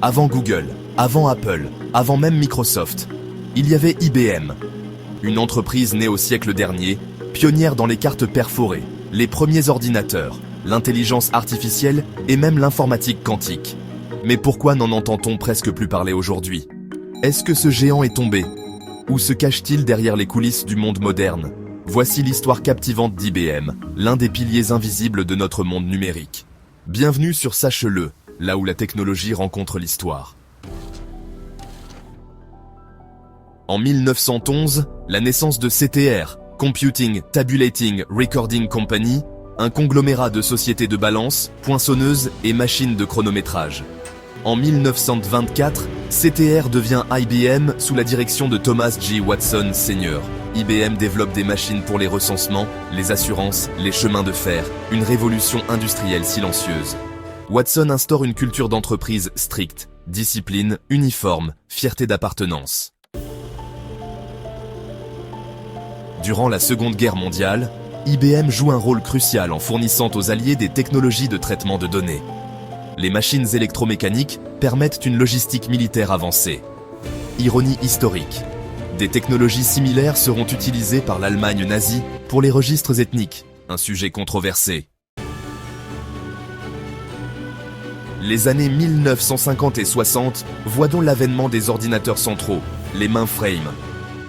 Avant Google, avant Apple, avant même Microsoft, il y avait IBM. Une entreprise née au siècle dernier, pionnière dans les cartes perforées, les premiers ordinateurs, l'intelligence artificielle et même l'informatique quantique. Mais pourquoi n'en entend-on presque plus parler aujourd'hui? Est-ce que ce géant est tombé? Où se cache-t-il derrière les coulisses du monde moderne? Voici l'histoire captivante d'IBM, l'un des piliers invisibles de notre monde numérique. Bienvenue sur Sache-le, là où la technologie rencontre l'histoire. En 1911, la naissance de CTR, Computing Tabulating Recording Company, un conglomérat de sociétés de balance, poinçonneuses et machines de chronométrage. En 1924, CTR devient IBM sous la direction de Thomas G. Watson Sr. IBM développe des machines pour les recensements, les assurances, les chemins de fer, une révolution industrielle silencieuse. Watson instaure une culture d'entreprise stricte, discipline, uniforme, fierté d'appartenance. Durant la Seconde Guerre mondiale, IBM joue un rôle crucial en fournissant aux Alliés des technologies de traitement de données. Les machines électromécaniques permettent une logistique militaire avancée. Ironie historique. Des technologies similaires seront utilisées par l'Allemagne nazie pour les registres ethniques, un sujet controversé. Les années 1950 et 60 voient donc l'avènement des ordinateurs centraux, les mainframes.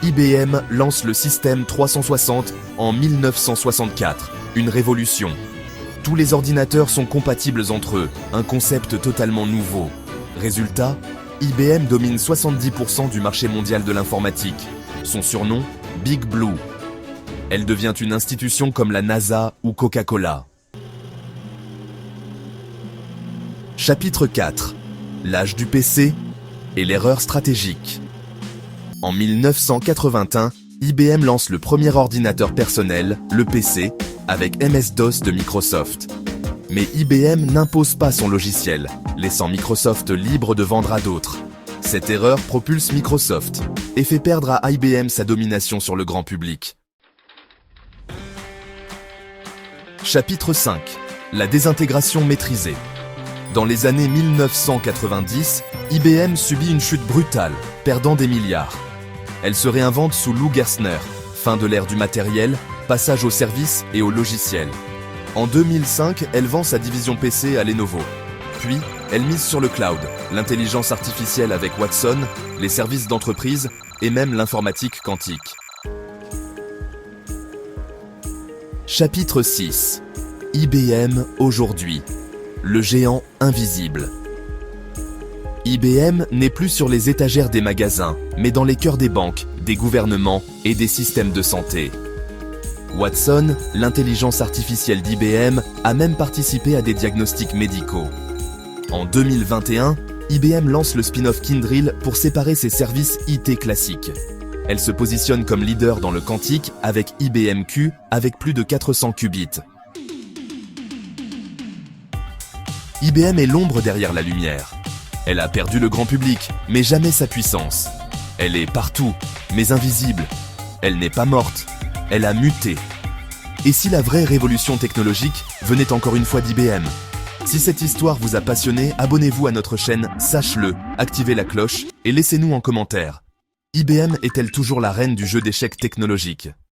IBM lance le système 360 en 1964, une révolution. Tous les ordinateurs sont compatibles entre eux, un concept totalement nouveau. Résultat, IBM domine 70% du marché mondial de l'informatique. Son surnom, Big Blue. Elle devient une institution comme la NASA ou Coca-Cola. Chapitre 4. L'âge du PC et l'erreur stratégique. En 1981, IBM lance le premier ordinateur personnel, le PC, avec MS-DOS de Microsoft. Mais IBM n'impose pas son logiciel, laissant Microsoft libre de vendre à d'autres. Cette erreur propulse Microsoft et fait perdre à IBM sa domination sur le grand public. Chapitre 5. La désintégration maîtrisée. Dans les années 1990, IBM subit une chute brutale, perdant des milliards. Elle se réinvente sous Lou Gerstner, fin de l'ère du matériel, passage aux services et aux logiciels. En 2005, elle vend sa division PC à Lenovo. Puis, elle mise sur le cloud, l'intelligence artificielle avec Watson, les services d'entreprise et même l'informatique quantique. Chapitre 6. IBM aujourd'hui. Le géant invisible. IBM n'est plus sur les étagères des magasins, mais dans les cœurs des banques, des gouvernements et des systèmes de santé. Watson, l'intelligence artificielle d'IBM, a même participé à des diagnostics médicaux. En 2021, IBM lance le spin-off Kyndryl pour séparer ses services IT classiques. Elle se positionne comme leader dans le quantique avec IBM Q avec plus de 400 qubits. IBM est l'ombre derrière la lumière. Elle a perdu le grand public, mais jamais sa puissance. Elle est partout, mais invisible. Elle n'est pas morte, elle a muté. Et si la vraie révolution technologique venait encore une fois d'IBM? Si cette histoire vous a passionné, abonnez-vous à notre chaîne Sache-le, activez la cloche et laissez-nous en commentaire. IBM est-elle toujours la reine du jeu d'échecs technologique?